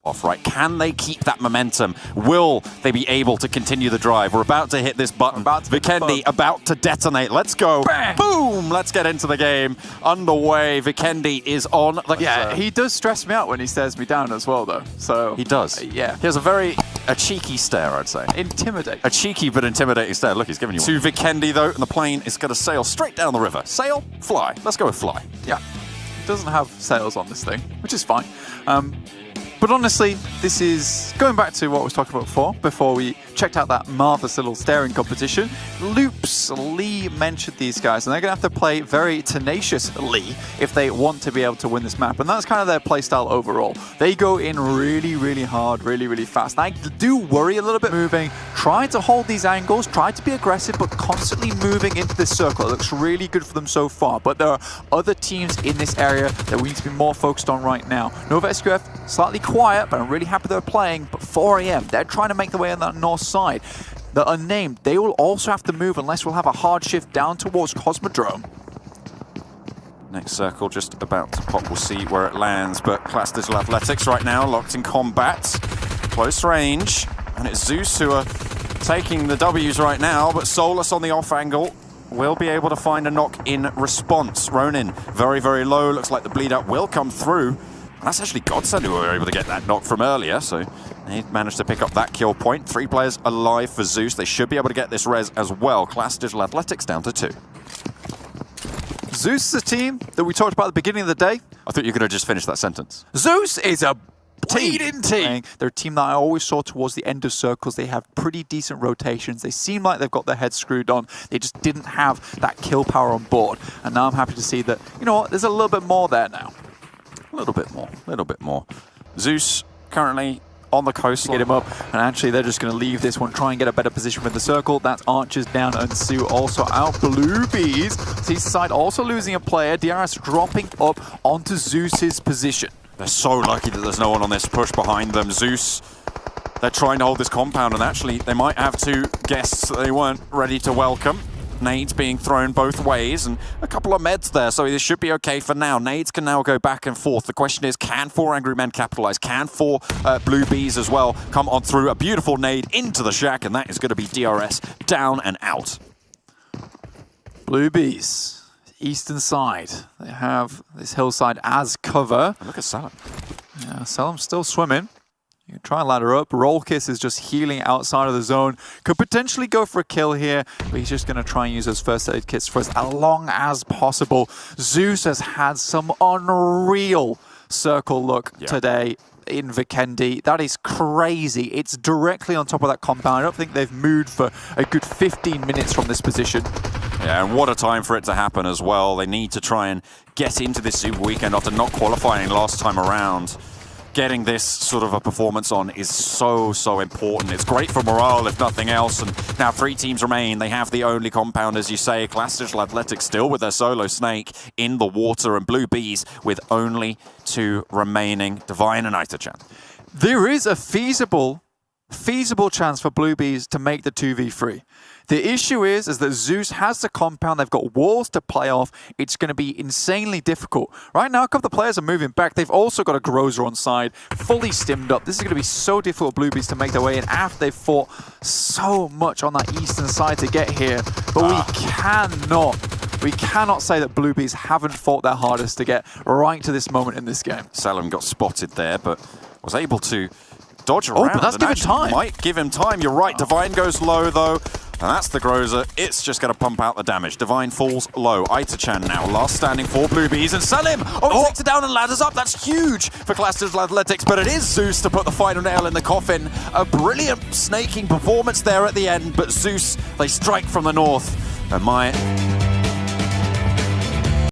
off, right? Can they keep that momentum? Will they be able to continue the drive? We're about to hit this button. Vikendi about to detonate. Let's go. Bang. Boom! Let's get into the game. Underway. Vikendi is on the... Yeah, he does stress me out when he stares me down as well, though. So he does. Yeah. He has a cheeky stare, I'd say. Intimidating. A cheeky but intimidating stare. Look, he's giving you one. To Vikendi, though, and the plane is going to sail straight down the river. Sail, fly. Let's go with fly. Yeah. It doesn't have sails on this thing, which is fine. But honestly, this is going back to what I was talking about before we checked out that marvelous little staring competition. Loops, Lee mentioned these guys, and they're going to have to play very tenaciously if they want to be able to win this map. And that's kind of their playstyle overall. They go in really, really hard, really, really fast. And I do worry a little bit moving, trying to hold these angles, trying to be aggressive, but constantly moving into this circle. It looks really good for them so far, but there are other teams in this area that we need to be more focused on right now. Nova SQF, slightly quiet, but I'm really happy they're playing. But 4 AM, they're trying to make their way on that north side. The unnamed, they will also have to move unless we'll have a hard shift down towards Cosmodrome. Next circle just about to pop. We'll see where it lands, but Class Digital Athletics right now locked in combat. Close range, and it's Zeus who are taking the W's right now, but Solus on the off angle will be able to find a knock in response. Ronin very, very low. Looks like the bleed out will come through. And that's actually Godsend who were able to get that knock from earlier, so they managed to pick up that kill point. 3 players alive for Zeus. They should be able to get this res as well. Class Digital Athletics down to 2. Zeus is a team that we talked about at the beginning of the day. I thought you could have just finished that sentence. Zeus is a bleeding team. They're a team that I always saw towards the end of circles. They have pretty decent rotations. They seem like they've got their heads screwed on. They just didn't have that kill power on board. And now I'm happy to see that, you know what, there's a little bit more there now. A little bit more, a little bit more. Zeus currently on the coastline. Get him up, and actually they're just going to leave this one, try and get a better position with the circle. That's Archers down and Sue also out. Bluebees, Seaside also losing a player. DRS dropping up onto Zeus's position. They're so lucky that there's no one on this push behind them. Zeus, they're trying to hold this compound, and actually they might have 2 guests that they weren't ready to welcome. Nades being thrown both ways, and a couple of meds there, so this should be okay for now. Nades can now go back and forth. The question is, can 4 Angry Men capitalize? Can 4 Blue Bees as well come on through? A beautiful nade into the shack, and that is going to be DRS down and out. Blue Bees, eastern side. They have this hillside as cover. And look at Salam. Yeah, Salam's still swimming. You can try and ladder up. Rollkiss is just healing outside of the zone. Could potentially go for a kill here, but he's just going to try and use those first aid kits for as long as possible. Zeus has had some unreal circle look today in Vikendi. That is crazy. It's directly on top of that compound. I don't think they've moved for a good 15 minutes from this position. Yeah, and what a time for it to happen as well. They need to try and get into this Super Weekend after not qualifying last time around. Getting this sort of a performance on is so, so important. It's great for morale, if nothing else. And now 3 teams remain. They have the only compound, as you say. Class Digital Athletics still with their solo Snake in the water, and Blue Bees with only 2 remaining, Divine and Ita-chan. There is a feasible chance for Blue Bees to make the 2v3. The issue is that Zeus has the compound. They've got walls to play off. It's going to be insanely difficult. Right now, a couple of players are moving back. They've also got a Grozer on side, fully stimmed up. This is going to be so difficult for Blue Bees to make their way in after they've fought so much on that eastern side to get here. But we cannot say that Blue Bees haven't fought their hardest to get right to this moment in this game. Salam got spotted there, but was able to dodge around. Oh, but that's given time. Might give him time. You're right. Divine goes low, though. And that's the Grozer. It's just going to pump out the damage. Divine falls low. Ita-chan now, last standing for Blue Bees. And Salim! He takes it down and ladders up. That's huge for Class Digital Athletics. But it is Zeus to put the final nail in the coffin. A brilliant snaking performance there at the end. But Zeus, they strike from the north. And